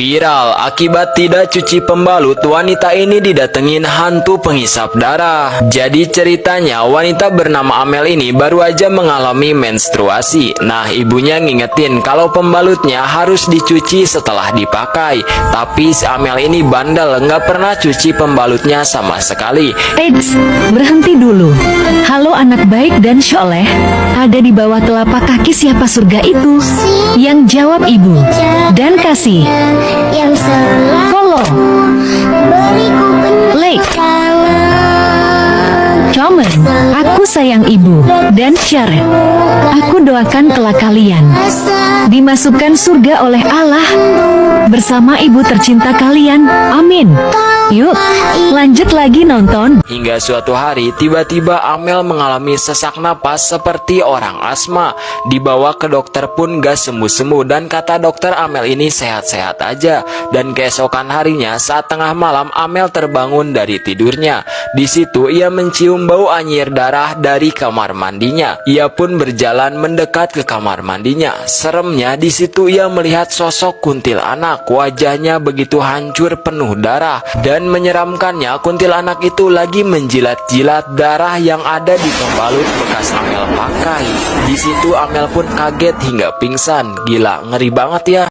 Viral, akibat tidak cuci pembalut, wanita ini didatengin hantu penghisap darah. Jadi ceritanya, wanita bernama Amel ini baru aja mengalami menstruasi. Nah, ibunya ngingetin kalau pembalutnya harus dicuci setelah dipakai. Tapi si Amel ini bandel, nggak pernah cuci pembalutnya sama sekali. Eits, berhenti dulu. Halo anak baik dan soleh, ada di bawah telapak kaki siapa surga itu? Yang jawab ibu dan kasih yang selalu follow, beriku like, penekanan. comment. Aku sayang ibu dan share. Aku doakan kelak kalian dimasukkan surga oleh Allah bersama ibu tercinta kalian. Amin. Yuk, lanjut lagi nonton. Hingga suatu hari, tiba-tiba Amel mengalami sesak napas seperti orang asma. Dibawa ke dokter pun gak sembuh-sembuh, dan kata dokter Amel ini sehat-sehat aja. Dan keesokan harinya, saat tengah malam, Amel terbangun dari tidurnya. Di situ ia mencium bau anyir darah dari kamar mandinya. Ia pun berjalan mendekat ke kamar mandinya. Seremnya, di situ ia melihat sosok kuntilanak. Wajahnya begitu hancur penuh darah, dan menyeramkannya, kuntilanak itu lagi menjilat-jilat darah yang ada di pembalut bekas Amel pakai. Di situ Amel pun kaget hingga pingsan. Gila, ngeri banget ya.